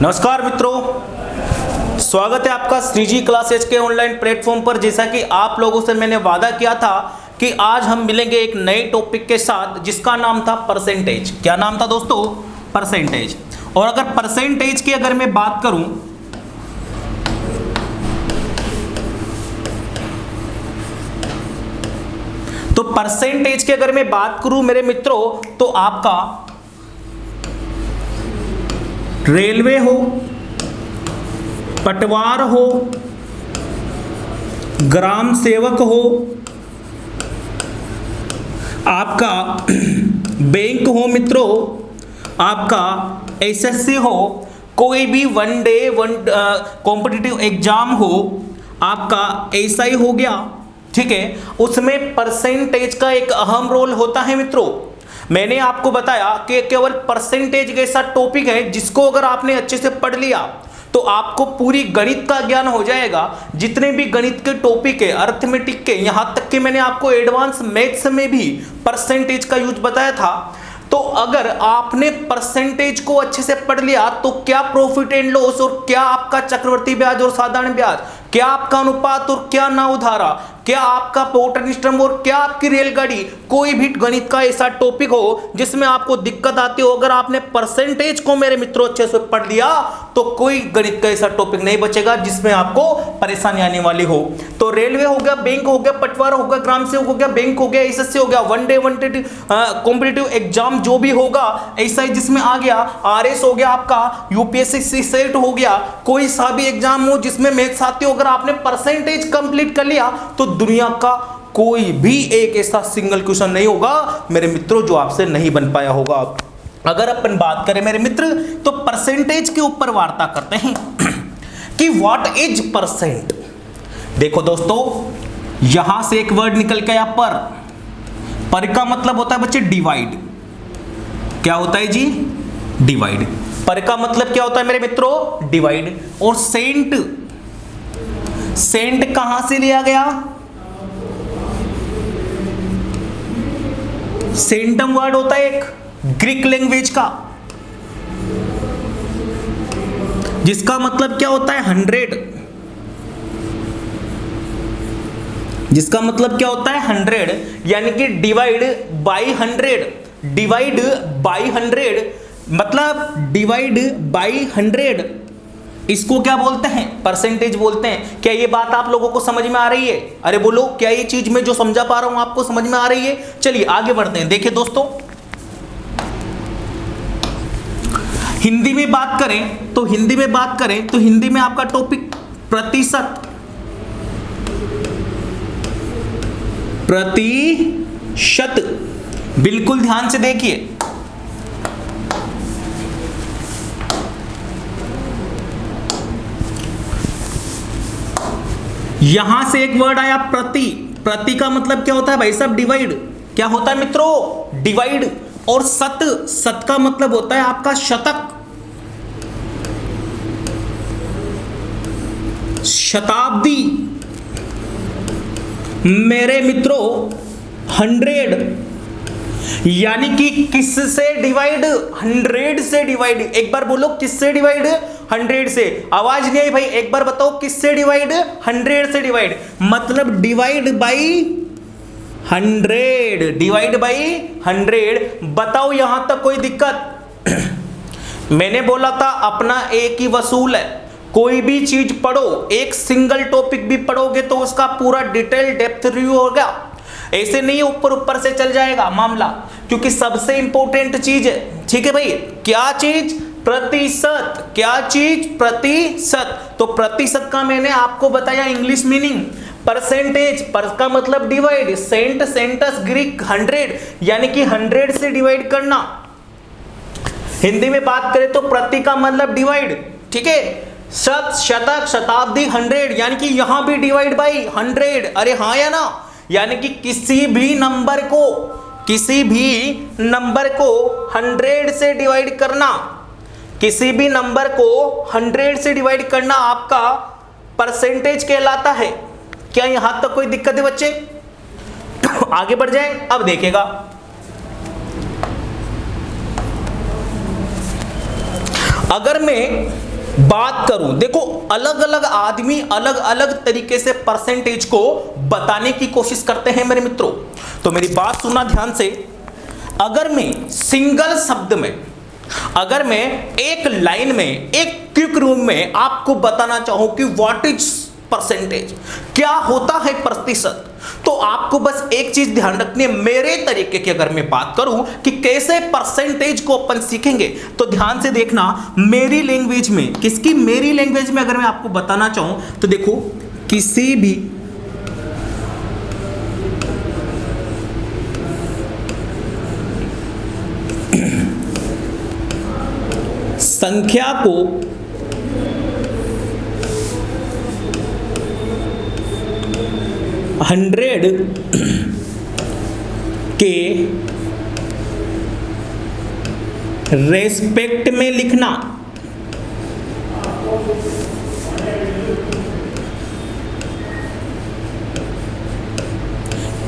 नमस्कार मित्रों, स्वागत है आपका श्रीजी क्लासेज के ऑनलाइन प्लेटफॉर्म पर। जैसा कि आप लोगों से मैंने वादा किया था कि आज हम मिलेंगे एक नए टॉपिक के साथ जिसका नाम था परसेंटेज। क्या नाम था दोस्तों? परसेंटेज। और अगर परसेंटेज की अगर मैं बात करूं तो परसेंटेज की अगर मैं बात करूं मेरे मित्रों तो आपका रेलवे हो, पटवार हो, ग्राम सेवक हो, आपका बैंक हो मित्रों, आपका एसएससी हो, कोई भी वन कॉम्पिटिटिव एग्जाम हो, आपका एसआई हो गया, ठीक है, उसमें परसेंटेज का एक अहम रोल होता है मित्रों। मैंने आपको बताया कि केवल परसेंटेज एक ऐसा टॉपिक है जिसको अगर आपने अच्छे से पढ़ लिया तो आपको पूरी गणित का ज्ञान हो जाएगा। जितने भी गणित के टॉपिक है, अर्थमेटिक के, यहां तक कि मैंने आपको एडवांस मैथ्स में भी परसेंटेज का यूज बताया था। तो अगर आपने परसेंटेज को अच्छे से पढ़ लिया तो क्या प्रॉफिट एंड लॉस और क्या आपका चक्रवर्ती ब्याज और साधारण ब्याज, क्या आपका अनुपात और क्या ना उधारा, क्या आपका पोर्टर सिस्टम और क्या आपकी रेलगाड़ी, कोई भी गणित का ऐसा टॉपिक हो जिसमें आपको दिक्कत आती हो, अगर आपने परसेंटेज को मेरे मित्रों अच्छे से पढ़ लिया तो कोई गणित का ऐसा टॉपिक नहीं बचेगा जिसमें आपको परेशानी आने वाली हो। तो रेलवे हो गया, बैंक हो गया, पटवारा हो गया, ग्राम सेवक हो गया, बैंक हो गया, एसएससी हो गया, वन कॉम्पिटिटिव एग्जाम जो भी होगा ऐसा जिसमें आ गया, आरएस हो गया, आपका यूपीएससी सेट हो गया, कोई सा भी एग्जाम हो जिसमें मैथ्स आती हो, अगर आपने परसेंटेज कंप्लीट कर लिया तो दुनिया का कोई भी एक ऐसा सिंगल क्वेश्चन नहीं होगा मेरे मित्रों जो आपसे नहीं बन पाया होगा। अगर अपन बात करें मेरे मित्र तो परसेंटेज के ऊपर वार्ता करते हैं कि व्हाट इज परसेंट। देखो दोस्तों, यहां से एक वर्ड निकल के आया पर का मतलब होता है बच्चे डिवाइड। क्या होता है जी? डिवाइड। पर का मतलब क्या होता है मेरे मित्रों? डिवाइड। और सेंट कहां से लिया गया? सेंटम वर्ड होता है एक ग्रीक लैंग्वेज का, जिसका मतलब क्या होता है? 100। जिसका मतलब क्या होता है? 100, यानी कि डिवाइड बाई 100। डिवाइड बाई 100 मतलब डिवाइड बाई 100, इसको क्या बोलते हैं? परसेंटेज बोलते हैं। क्या ये बात आप लोगों को समझ में आ रही है? अरे बोलो, क्या ये चीज मैं जो समझा पा रहा हूं आपको समझ में आ रही है? चलिए आगे बढ़ते हैं। देखिए दोस्तों, हिंदी में बात करें तो हिंदी में आपका टॉपिक प्रतिशत बिल्कुल ध्यान से देखिए। यहां से एक वर्ड आया प्रति का मतलब क्या होता है भाई साहब? डिवाइड। क्या होता है मित्रों? डिवाइड। और सत का मतलब होता है आपका शतक, शताब्दी। मेरे मित्रों 100 यानी कि किससे डिवाइड? 100 से डिवाइड। एक बार बोलो, किससे डिवाइड? 100 से। आवाज नहीं आई भाई, एक बार बताओ किससे डिवाइड? 100 से डिवाइड। मतलब डिवाइड बाई 100। Divide by 100। बताओ यहां तक कोई दिक्कत? मैंने बोला था अपना एक ही वसूल है। कोई भी चीज पढ़ो, एक सिंगल टॉपिक भी पढ़ोगे तो उसका पूरा डिटेल डेप्थ रिव्यू होगा। ऐसे नहीं ऊपर से चल जाएगा मामला, क्योंकि सबसे इंपॉर्टेंट चीज है, ठीक है भाई? क्या चीज? प्रतिशत। क्या चीज? प्रतिशत। तो प्रतिशत का मैंने आपको बताया इंग्लिश मीनिंग। परसेंटेज, पर का मतलब डिवाइड, सेंटस ग्रीक 100 यानी कि 100 से डिवाइड करना। हिंदी में बात करें तो प्रति का मतलब डिवाइड, ठीक है? शतक, शताब्दी 100 यानी कि यहां भी डिवाइड बाई 100। अरे हाँ या ना? यानी कि किसी भी नंबर को 100 से डिवाइड करना, किसी भी नंबर को 100 से डिवाइड करना आपका परसेंटेज कहलाता है। क्या यहां तक कोई दिक्कत है बच्चे? आगे बढ़ जाए। अब देखिएगा, अगर मैं बात करूं, देखो अलग अलग आदमी अलग अलग तरीके से परसेंटेज को बताने की कोशिश करते हैं मेरे मित्रों। तो मेरी बात सुनना ध्यान से। अगर मैं सिंगल शब्द में, अगर मैं एक लाइन में, एक क्विक रूम में आपको बताना चाहूं कि व्हाट इज परसेंटेज, क्या होता है प्रतिशत, तो आपको बस एक चीज ध्यान रखनी है। मेरे तरीके की अगर मैं बात करूं कि कैसे परसेंटेज को अपन सीखेंगे, तो ध्यान से देखना। मेरी लैंग्वेज में, किसकी, मेरी लैंग्वेज में अगर मैं आपको बताना चाहूं तो देखो, किसी भी संख्या को हंड्रेड के रेस्पेक्ट में लिखना,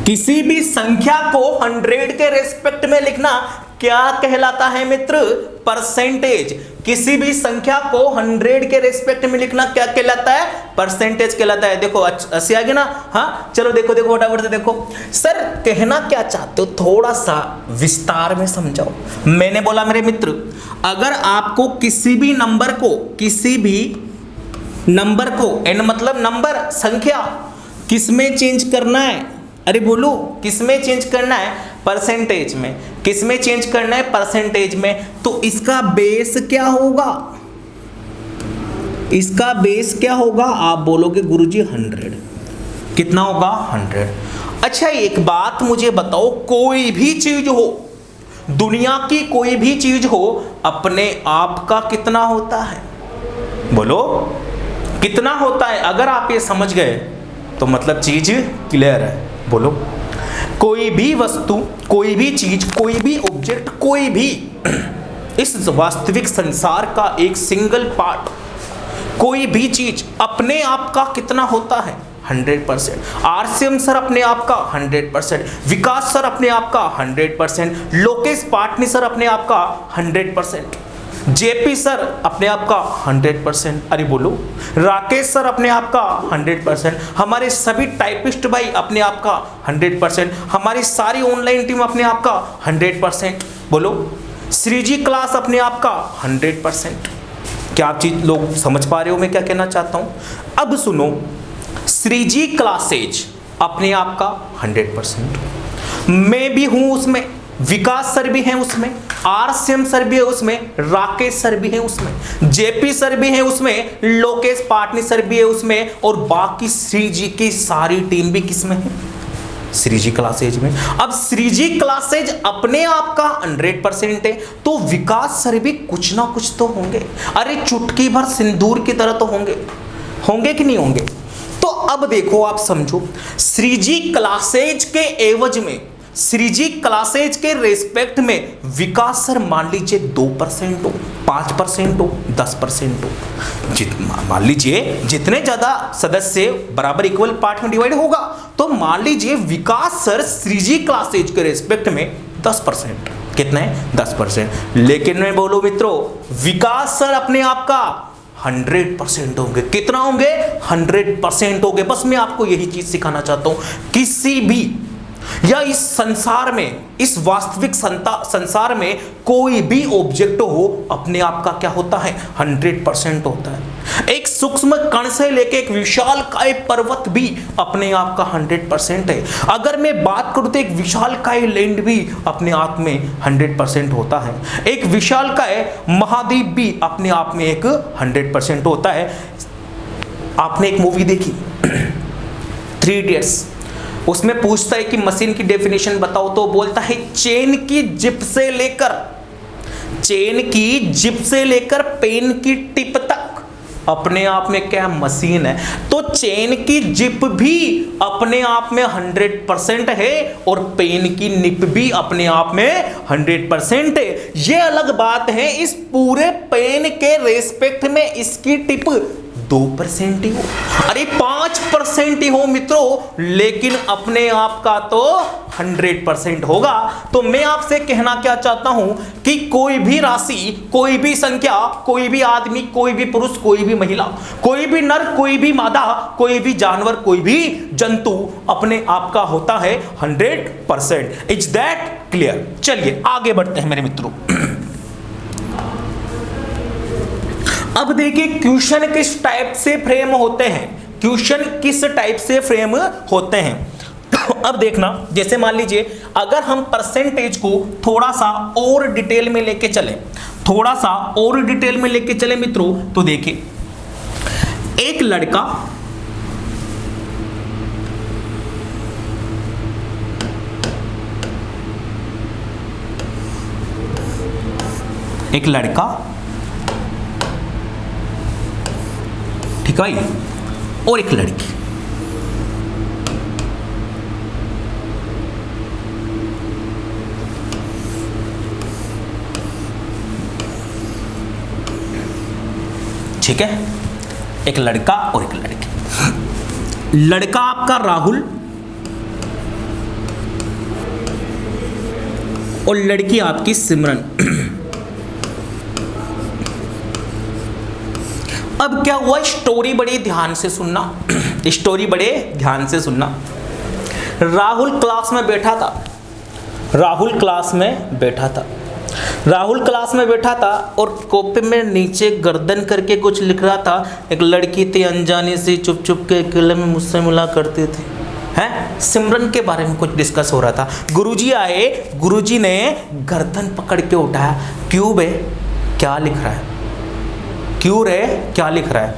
किसी भी संख्या को 100 के रेस्पेक्ट में लिखना क्या कहलाता है मित्र, परसेंटेज। किसी भी संख्या को 100 के रेस्पेक्ट में लिखना क्या कहलाता है, परसेंटेज कहलाता है। देखो अच्छी आ गई ना। हाँ चलो देखो देखो फटाफट से देखो। सर कहना क्या चाहते हो, थोड़ा सा विस्तार में समझाओ। मैंने बोला मेरे मित्र, अगर आपको किसी भी नंबर को, किसी भी नंबर को, एन मतलब नंबर, संख्या, किसमें चेंज करना है, अरे बोलो किसमें चेंज करना है, परसेंटेज में। किसमें चेंज करना है, परसेंटेज में। तो इसका बेस क्या होगा, इसका बेस क्या होगा, आप बोलोगे गुरुजी 100। कितना होगा, 100। अच्छा एक बात मुझे बताओ, कोई भी चीज हो, दुनिया की कोई भी चीज हो, अपने आप का कितना होता है, बोलो कितना होता है। अगर आप ये समझ गए तो मतलब चीज क्लियर है। बोलो कोई भी वस्तु, कोई भी चीज, कोई भी ऑब्जेक्ट, कोई भी इस वास्तविक संसार का एक सिंगल पार्ट, कोई भी चीज अपने आप का कितना होता है, 100%। आरसीएम सर अपने आप का 100%, विकास सर अपने आप का 100%, लोकेश पाटनी सर अपने आप का 100%, जेपी सर अपने आप का 100%, अरे बोलो राकेश सर अपने आप का 100%, हमारे सभी टाइपिस्ट भाई अपने आप का 100%, हमारी सारी ऑनलाइन टीम अपने आप का 100%। बोलो श्रीजी क्लास अपने आप का 100%। क्या आप चीज लोग समझ पा रहे हो मैं क्या कहना चाहता हूं। अब सुनो, श्रीजी क्लासेज अपने आप का 100%, मैं भी हूं उसमें, विकास सर भी हैं उसमें, आरसीएम सर भी है उसमें, राकेश सर भी है उसमें, जेपी सर भी है उसमें, लोकेश पाटनी सर भी है उसमें, और बाकी श्रीजी की सारी टीम भी किसमें है, श्रीजी क्लासेज में। अब श्रीजी क्लासेज अपने आप का 100% है, तो विकास सर भी कुछ ना कुछ तो होंगे। अरे चुटकी भर सिंदूर की तरह तो होंगे, होंगे कि नहीं होंगे। तो अब देखो आप समझो, श्रीजी क्लासेज के एवज में, श्रीजी क्लासेज के रेस्पेक्ट में विकास सर मान लीजिए 2% हो, 5% हो, 10% हो, मान लीजिए जितने ज्यादा सदस्य बराबर इक्वल पार्ट में डिवाइड होगा, तो मान लीजिए विकास सर श्रीजी क्लासेज के रेस्पेक्ट में 10%, कितना है 10%। लेकिन मैं बोलूं मित्रों, विकास सर अपने आप का 100% होंगे। कितना होंगे, 100% होंगे। बस मैं आपको यही चीज सिखाना चाहता हूं, किसी भी या इस संसार में, इस वास्तविक संसार में कोई भी ऑब्जेक्ट हो, अपने आप का क्या होता है, 100% होता है। एक सूक्ष्म कण से लेके एक विशालकाय पर्वत भी अपने आप का 100% है। अगर मैं बात करूं तो एक विशालकाय लैंड भी अपने आप में 100% होता है। एक विशालकाय महाद्वीप भी अपने आप में एक 100% होता है। आपने एक मूवी देखी 3 इडियट्स, उसमें पूछता है कि मशीन की डेफिनेशन बताओ, तो बोलता है चेन की जिप से लेकर, चेन की जिप से लेकर पेन की टिप तक अपने आप में क्या मशीन है। तो चेन की जिप भी अपने आप में 100% है, और पेन की निप भी अपने आप में 100% है। ये अलग बात है, इस पूरे पेन के रेस्पेक्ट में इसकी टिप 2% ही हो, अरे 5% ही हो मित्रों, लेकिन अपने आप का तो 100% होगा। तो मैं आपसे कहना क्या चाहता हूं कि कोई भी राशि, कोई भी संख्या, कोई भी आदमी, कोई भी पुरुष, कोई भी महिला, कोई भी नर, कोई भी मादा, कोई भी जानवर, कोई भी जंतु अपने आप का होता है 100%। Is that clear? चलिए आगे बढ़ते हैं मेरे मित्रों। अब देखिए क्वेश्चन किस टाइप से फ्रेम होते हैं, क्वेश्चन किस टाइप से फ्रेम होते हैं। अब देखना, जैसे मान लीजिए अगर हम परसेंटेज को थोड़ा सा और डिटेल में लेके चले, थोड़ा सा और डिटेल में लेके चले मित्रों, तो देखिए एक लड़का ठीक है और एक लड़की, ठीक है, एक लड़का और एक लड़की। लड़का आपका राहुल और लड़की आपकी सिमरन। अब क्या हुआ, स्टोरी बड़े ध्यान से सुनना, स्टोरी बड़े ध्यान से सुनना। राहुल क्लास में बैठा था, राहुल क्लास में बैठा था, राहुल क्लास में बैठा था और कॉपी में नीचे गर्दन करके कुछ लिख रहा था। एक लड़की थी अनजानी सी, चुप चुप के अकेले में मुझसे मिला करती थी। हैं, सिमरन के बारे में कुछ डिस्कस हो रहा था। गुरुजी आए, गुरुजी ने गर्दन पकड़ के उठाया, क्यों बे क्या लिख रहा है, क्यों रे क्या लिख रहा है।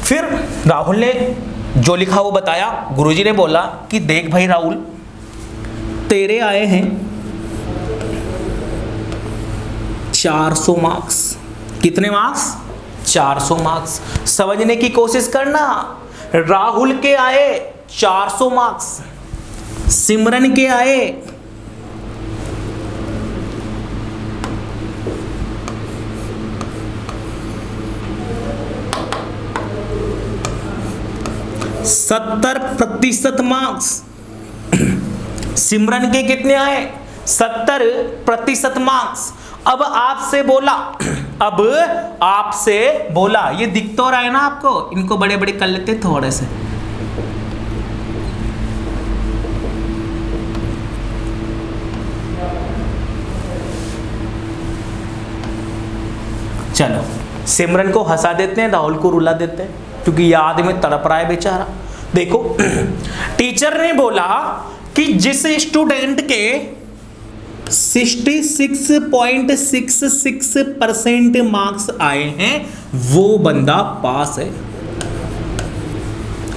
फिर राहुल ने जो लिखा वो बताया। गुरुजी ने बोला कि देख भाई राहुल, तेरे आए हैं 400 मार्क्स। कितने मार्क्स? 400 मार्क्स। समझने की कोशिश करना, राहुल के आए 400 मार्क्स, सिमरन के आए 70% मार्क्स। सिमरन के कितने आए? 70% मार्क्स। अब आपसे बोला, अब आपसे बोला, ये दिख तो रहा है ना आपको, इनको बड़े बड़े कर लेते थोड़े से। चलो सिमरन को हंसा देते हैं, राहुल को रुला देते हैं, क्योंकि ये आदमी तड़प रहा है बेचारा। देखो टीचर ने बोला कि जिस स्टूडेंट के 66.66% मार्क्स आए हैं वो बंदा पास है,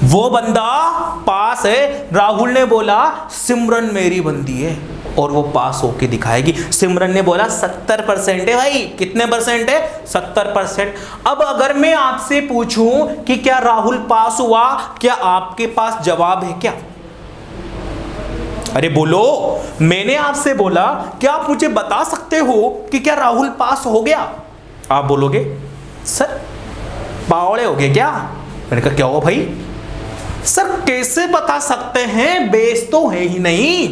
वो बंदा पास है। राहुल ने बोला सिमरन मेरी बंदी है और वो पास होके दिखाएगी। सिमरन ने बोला 70% है भाई। कितने परसेंट है? 70%। अब अगर मैं आपसे पूछूं कि क्या राहुल पास हुआ, क्या आपके पास जवाब है क्या? अरे बोलो, मैंने आपसे बोला क्या आप मुझे बता सकते हो कि क्या राहुल पास हो गया? आप बोलोगे सर बावड़े हो गए क्या? मैंने कहा क्या हुआ भाई? सर कैसे बता सकते हैं, बेस तो है ही नहीं।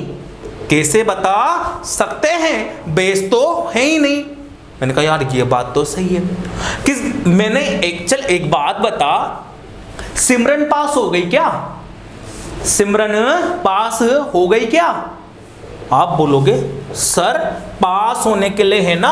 कैसे बता सकते हैं, बेस तो है ही नहीं। मैंने कहा यार ये बात तो सही है कि मैंने एक बात बता, सिमरन पास हो गई क्या? सिमरन पास हो गई क्या? आप बोलोगे सर पास होने के लिए है ना,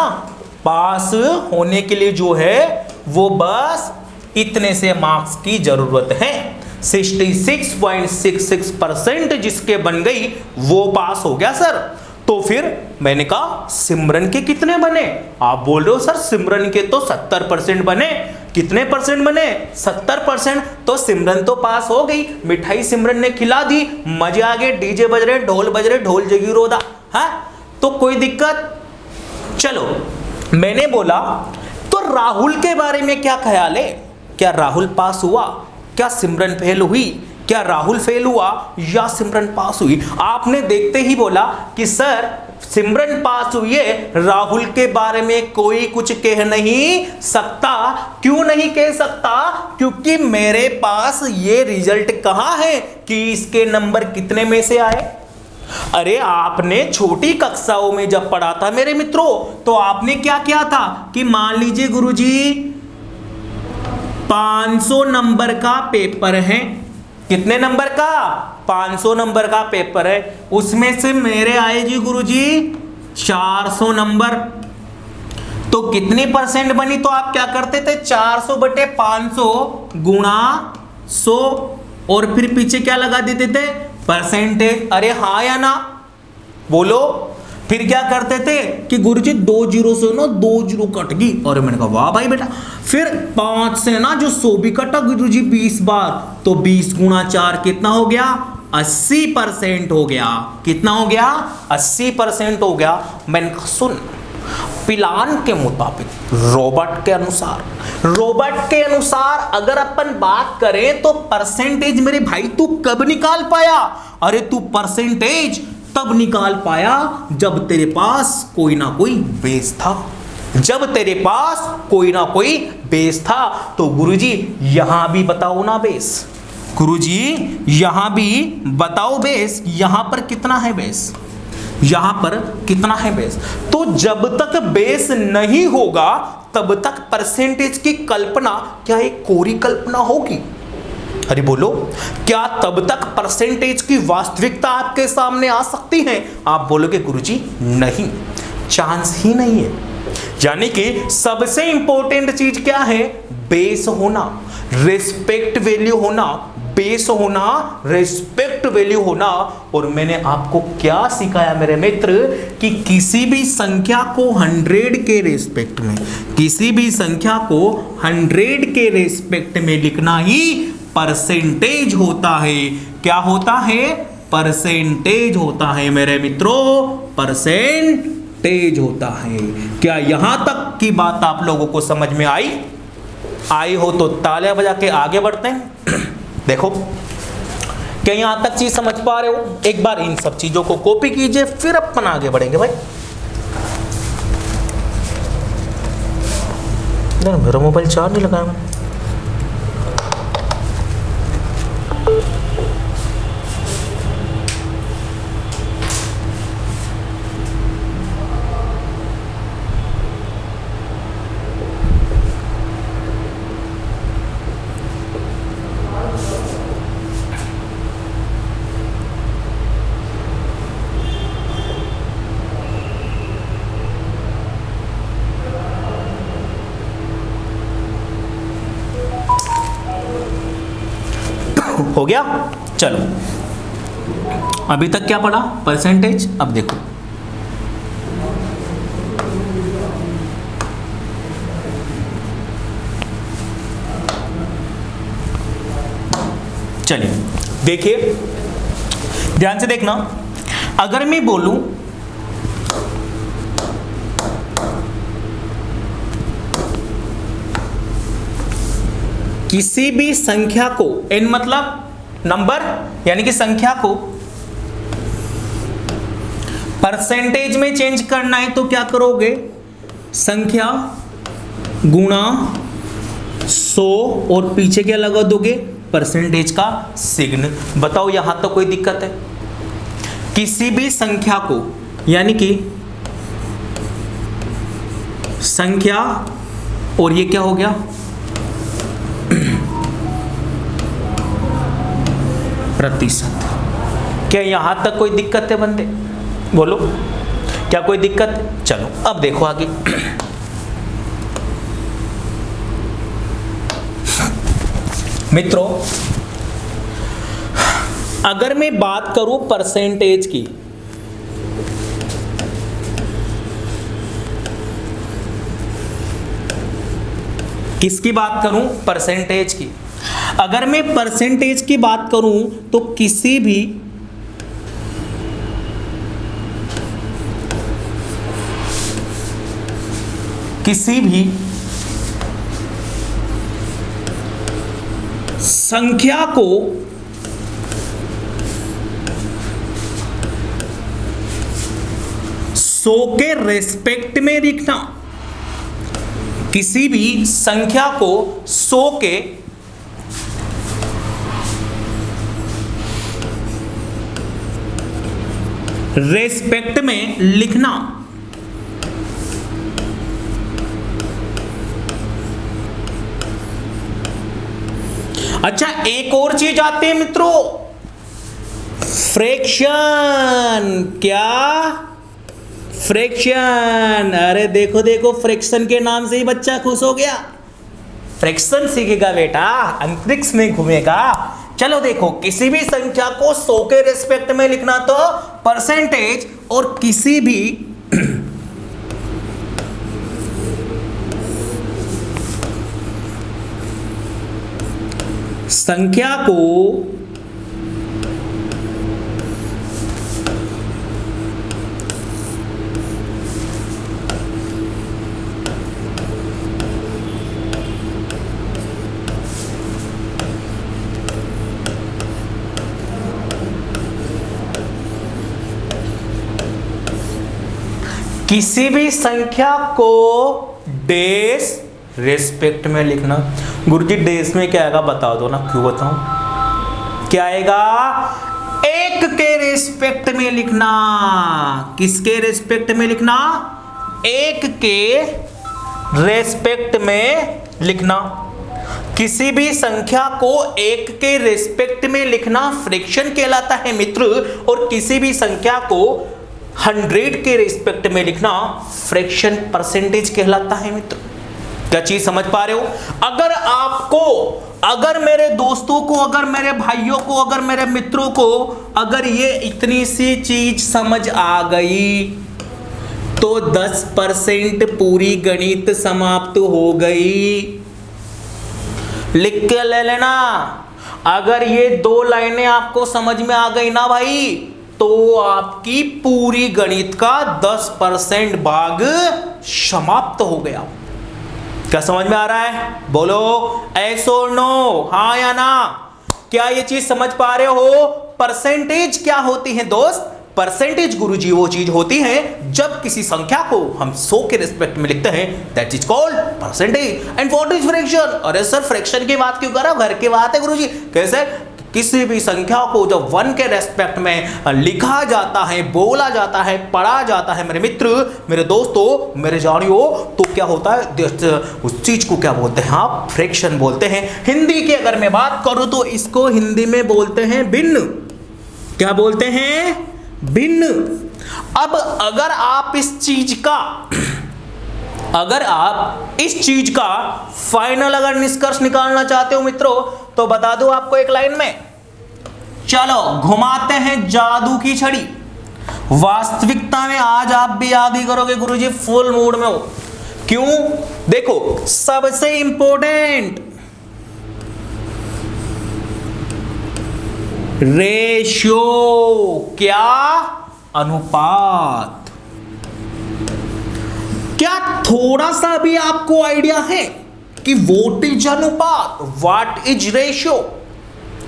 पास होने के लिए जो है वो बस इतने से मार्क्स की जरूरत है। 66.66% जिसके बन गई वो पास हो गया सर। तो फिर मैंने कहा सिमरन के कितने बने? आप बोल रहे हो सर सिमरन के तो 70% बने। कितने परसेंट बने? 70%। तो सिमरन तो पास हो गई, मिठाई सिमरन ने खिला दी, मजे आ गए, डीजे बज रहे, ढोल बज रहे, ढोल जगी रोदा, हाँ तो कोई दिक्कत। चलो मैंने बोला तो राहुल के बारे में क्या ख्याल है? क्या राहुल पास हुआ? क्या सिमरन फेल हुई? क्या राहुल फेल हुआ या सिमरन पास हुई? आपने देखते ही बोला कि सर सिमरन पास हुई है, राहुल के बारे में कोई कुछ कह नहीं सकता। क्यों नहीं कह सकता? क्योंकि मेरे पास ये रिजल्ट कहां है कि इसके नंबर कितने में से आए। अरे आपने छोटी कक्षाओं में जब पढ़ा था मेरे मित्रों, तो आपने क्या किया था कि मान लीजिए गुरुजी 500 नंबर का पेपर है। कितने नंबर का? 500 नंबर का पेपर है। उसमें से मेरे आए जी गुरुजी 400 नंबर। तो कितनी परसेंट बनी? तो आप क्या करते थे, 400 बटे 500 गुणा 100 और फिर पीछे क्या लगा देते थे, परसेंटेज। अरे हाँ या ना, बोलो। फिर क्या करते थे कि गुरुजी 2 जीरो से ना 2 जीरो कट गई। और मैंने कहा वाह भाई बेटा। फिर 5 से ना जो 100 भी कटा गुरुजी 20 बार, तो 20 गुणा 4 कितना हो गया, 80% हो गया। कितना हो गया? 80% हो गया। मैंने कहा सुन, प्लान के मुताबिक, रोबोट के अनुसार अगर अपन बात करें तो परसेंटेज मेरे भाई तू कब निकाल पाया? अरे तू परसेंटेज तब निकाल पाया जब तेरे पास कोई ना कोई बेस था। जब तेरे पास कोई ना कोई बेस था। तो गुरुजी यहां भी बताओ ना बेस। गुरुजी यहां भी बताओ बेस। यहां पर कितना है बेस? यहां पर कितना है बेस? तो जब तक बेस नहीं होगा तब तक परसेंटेज की कल्पना क्या एक कोरी कल्पना होगी? अरे बोलो, क्या तब तक परसेंटेज की वास्तविकता आपके सामने आ सकती है? आप बोलोगे गुरुजी नहीं, चांस ही नहीं है। यानी कि सबसे इंपॉर्टेंट चीज क्या है? बेस होना, रिस्पेक्ट वैल्यू होना, बेस होना, रिस्पेक्ट वैल्यू होना। और मैंने आपको क्या सिखाया मेरे मित्र कि किसी भी संख्या को 100 के रेस्पेक्ट में, किसी भी संख्या को 100 के रेस्पेक्ट में लिखना ही परसेंटेज होता है। क्या होता है? परसेंटेज होता है मेरे मित्रों, परसेंटेज होता है। क्या यहां तक की बात आप लोगों को समझ में आई हो तो तालियां बजा के आगे बढ़ते हैं। देखो, क्या यहां तक चीज समझ पा रहे हो? एक बार इन सब चीजों को कॉपी कीजिए, फिर अपन आगे बढ़ेंगे भाई। मेरा मोबाइल चार्ज नहीं लगाया मैंने। हो गया? चलो, अभी तक क्या पढ़ा? परसेंटेज। अब देखो, चलिए देखिए, ध्यान से देखना। अगर मैं बोलूं किसी भी संख्या को, n मतलब नंबर यानी कि संख्या को परसेंटेज में चेंज करना है तो क्या करोगे? संख्या गुणा 100 और पीछे क्या लगा दोगे? परसेंटेज का सिग्न। बताओ यहां तो कोई दिक्कत है? किसी भी संख्या को, यानी कि संख्या और ये क्या हो गया? प्रतिशत। क्या यहां तक कोई दिक्कत है बंदे? बोलो, क्या कोई दिक्कत है? चलो अब देखो आगे। मित्रों, अगर मैं बात करूं परसेंटेज की, किसकी बात करूं? परसेंटेज की। अगर मैं परसेंटेज की बात करूं तो किसी भी संख्या को 100 के रेस्पेक्ट में लिखना, किसी भी संख्या को 100 के रेस्पेक्ट में लिखना। अच्छा, एक और चीज आती है मित्रों, फ्रैक्शन। क्या? फ्रैक्शन। अरे देखो देखो, फ्रैक्शन के नाम से ही बच्चा खुश हो गया। फ्रैक्शन सीखेगा बेटा, अंतरिक्ष में घूमेगा। चलो देखो, किसी भी संख्या को 100 के रेस्पेक्ट में लिखना तो परसेंटेज, और किसी भी संख्या को किसी भी संख्या को डेस रेस्पेक्ट में लिखना। गुरुजी डेस में क्या आएगा बता दो ना, क्यों बताऊं? क्या आएगा? एक के रेस्पेक्ट में लिखना। किसके रेस्पेक्ट में लिखना? एक के रेस्पेक्ट में लिखना। किसी भी संख्या को एक के रेस्पेक्ट में लिखना फ्रैक्शन कहलाता है मित्र, और किसी भी संख्या को 100 के रेस्पेक्ट में लिखना फ्रैक्शन परसेंटेज कहलाता है मित्र। क्या चीज समझ पा रहे हो? अगर आपको, अगर मेरे दोस्तों को, अगर मेरे भाइयों को, अगर मेरे मित्रों को अगर ये इतनी सी चीज समझ आ गई तो 10% पूरी गणित समाप्त हो गई। लिख के ले लेना। अगर ये 2 लाइनें आपको समझ में आ गई ना भाई, तो आपकी पूरी गणित का 10% भाग समाप्त हो गया। क्या समझ में आ रहा है? बोलो यस और नो, हाँ या ना। क्या ये चीज समझ पा रहे हो? परसेंटेज क्या होती है दोस्त? परसेंटेज गुरुजी वो चीज होती है जब किसी संख्या को हम 100 के रिस्पेक्ट में लिखते हैं, that is called percentage. And what is fraction? अरे सर फ्रैक्शन की बात क्यों कर रहा हो? घर की बात है गुरुजी। कैसे? किसी भी संख्या को जब 1 के रेस्पेक्ट में लिखा जाता है, बोला जाता है, पढ़ा जाता है मेरे मित्र, मेरे दोस्तों, मेरे जानियो, तो क्या होता है? उस चीज को क्या बोलते हैं आप? फ्रैक्शन बोलते हैं। हिंदी की अगर मैं बात करूं तो इसको हिंदी में बोलते हैं भिन्न। क्या बोलते हैं? भिन्न। अब अगर आप इस चीज का, अगर आप इस चीज का फाइनल अगर निष्कर्ष निकालना चाहते हो मित्रों, तो बता दूं आपको एक लाइन में। चलो घुमाते हैं जादू की छड़ी। वास्तविकता में आज आप भी याद ही करोगे गुरुजी, फुल मूड में हो। क्यों? देखो, सबसे इंपॉर्टेंट रेशियो। क्या? अनुपात। क्या थोड़ा सा भी आपको आइडिया है कि व्हाट इज अनुपात? What is ratio?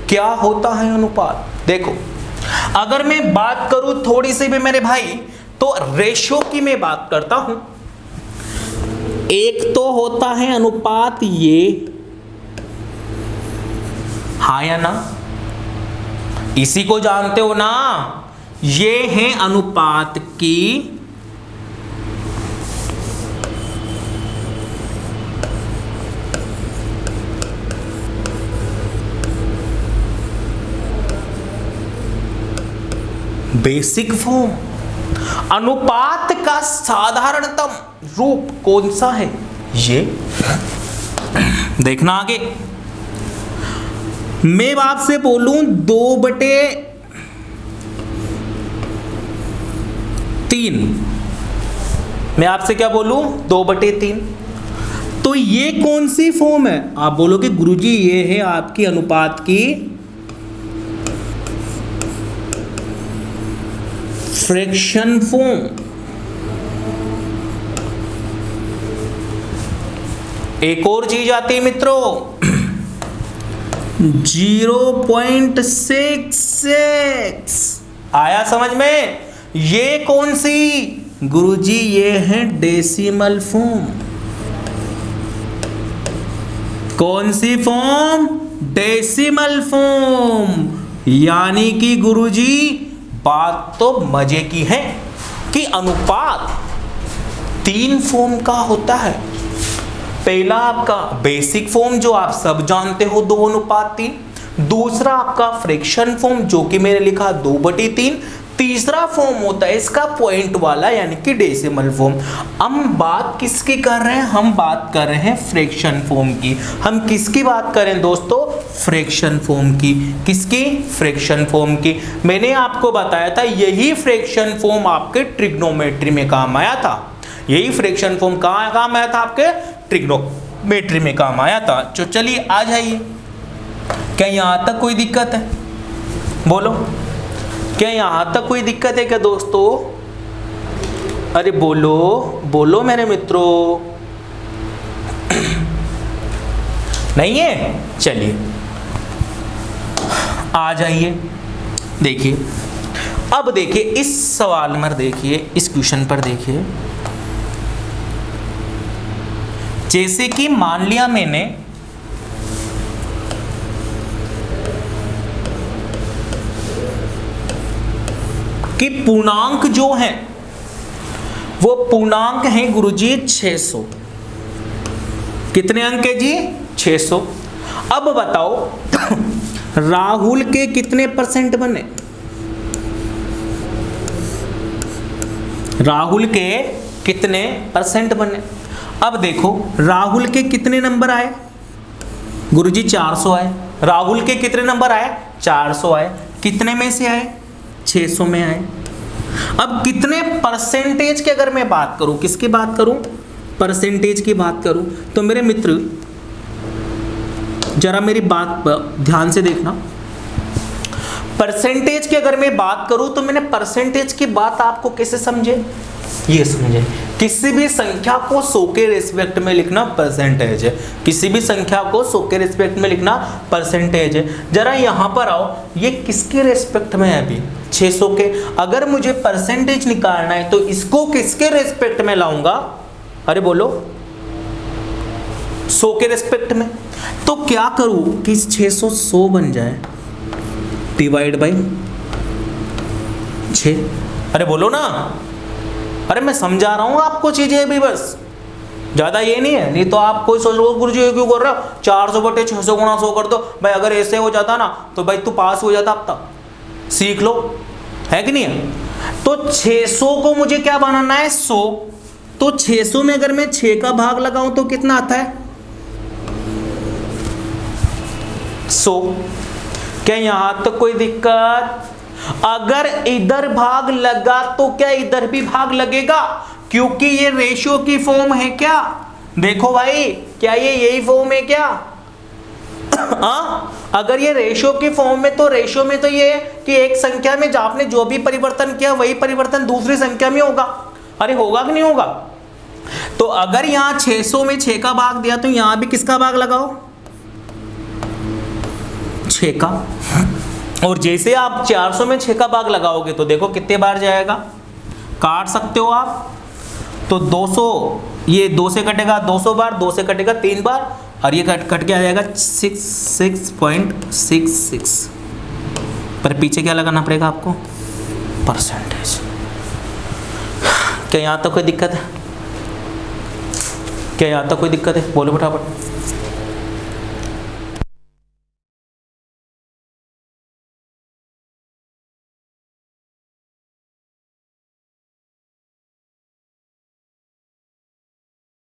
क्या होता है अनुपात? देखो, अगर मैं बात करूं थोड़ी सी भी मेरे भाई, तो रेशियो की मैं बात करता हूं। एक तो होता है अनुपात ये, हाँ या ना? इसी को जानते हो ना? ये है अनुपात की बेसिक फॉर्म। अनुपात का साधारणतम रूप कौन सा है? ये देखना आगे। मैं आपसे बोलूं 2/3, मैं आपसे क्या बोलूं? 2/3। तो ये कौन सी फॉर्म है? आप बोलोगे गुरुजी ये है आपकी अनुपात की फ्रैक्शन फॉर्म। एक और चीज आती है मित्रों, 0.66। आया समझ में? ये कौन सी गुरुजी ये है डेसिमल फॉर्म। कौन सी फॉर्म? Decimal form. यानी कि गुरुजी बात तो मजे की है कि अनुपात 3 फॉर्म का होता है। पहला आपका बेसिक फॉर्म जो आप सब जानते हो 2:3। दूसरा आपका फ्रैक्शन फॉर्म जो कि मैंने लिखा 2/3। तीसरा फॉर्म होता है इसका पॉइंट वाला यानी कि डेसिमल फॉर्म। हम बात किसकी कर रहे हैं? हम बात कर रहे हैं फ्रैक्शन फॉर्म की। हम किसकी बात करें दोस्तों? फ्रैक्शन फॉर्म की। किसकी? फ्रैक्शन फॉर्म की। मैंने आपको बताया था यही फ्रैक्शन फॉर्म आपके ट्रिग्नोमेट्री में काम आया था। यही फ्रैक्शन फॉर्म कहाँ काम आया था? आपके ट्रिग्नोमेट्री में काम आया था। तो चलिए आ जाइए। क्या यहाँ तक कोई दिक्कत है? बोलो, क्या यहाँ तक कोई दिक्कत है क्या दोस्तों? अरे बोलो बोलो मेरे मित्रों। नहीं है? चलिए आ जाइए। देखिए, अब देखिए इस सवाल में, देखिए इस क्वेश्चन पर देखिए। जैसे कि मान लिया मैंने कि पूर्णांक जो है वो पूर्णांक है गुरुजी 600। कितने अंक है जी? 600। अब बताओ राहुल के कितने परसेंट बने? राहुल के कितने परसेंट बने? अब देखो राहुल के कितने नंबर आए? गुरुजी 400 आए। राहुल के कितने नंबर आए? 400 आए। कितने में से आए? 600 में आए। अब कितने परसेंटेज की अगर मैं बात करूं, किसकी बात करूं? परसेंटेज की बात करूं, तो मेरे मित्र जरा मेरी बात पर ध्यान से देखना। परसेंटेज की अगर मैं बात करूं तो मैंने परसेंटेज की बात आपको कैसे समझे? ये समझे, किसी भी संख्या को 100 के रेस्पेक्ट में लिखना परसेंटेज है। किसी भी संख्या को 100 के रेस्पेक्ट में लिखना परसेंटेज है। जरा यहां पर आओ, ये किसके रेस्पेक्ट में है? अभी 600 के। अगर मुझे परसेंटेज निकालना है तो इसको किसके रेस्पेक्ट में लाऊंगा? अरे बोलो, 100 के रेस्पेक्ट में। तो क्या करूं कि 600 100 बन जाए, डिवाइड बाई 6। अरे बोलो ना, अरे मैं समझा रहा हूं आपको चीजें अभी, बस ज्यादा ये नहीं है। नहीं तो आप कोई सोच लो गुरुजी क्यों कर रहे हो, 400/600 गुणा 100 कर दो। भाई अगर ऐसे हो जाता ना तो भाई तू पास हो जाता अब तक। सीख लो, है कि नहीं है? तो 600 को मुझे क्या बनाना है? 100। तो 600 में अगर मैं 6 का भाग लगाऊं तो कितना आता है? 100। क्या यहां तक कोई दिक्कत? अगर इधर भाग लगा तो क्या इधर भी भाग लगेगा? क्योंकि ये रेशियो की फॉर्म है। क्या देखो भाई, क्या ये यही फॉर्म है क्या? अगर ये रेशियो की फॉर्म में, तो रेशियो में तो ये है कि एक संख्या में आपने जो भी परिवर्तन किया वही परिवर्तन दूसरी संख्या में होगा। अरे होगा कि नहीं होगा? तो अगर यहां 600 में 6 का भाग दिया तो यहां भी किसका भाग लगाओ? 6 का। और जैसे आप 400 में 6 का भाग लगाओगे तो देखो कितने बार जाएगा, काट सकते हो आप। तो 200, ये 2 से कटेगा 200 बार, 2 से कटेगा 3 बार, और ये कट के आ जाएगा 6.66। पर पीछे क्या लगाना पड़ेगा आपको? परसेंटेज। क्या यहाँ तक कोई दिक्कत है? क्या यहाँ तक कोई दिक्कत है? बोलो फटाफट।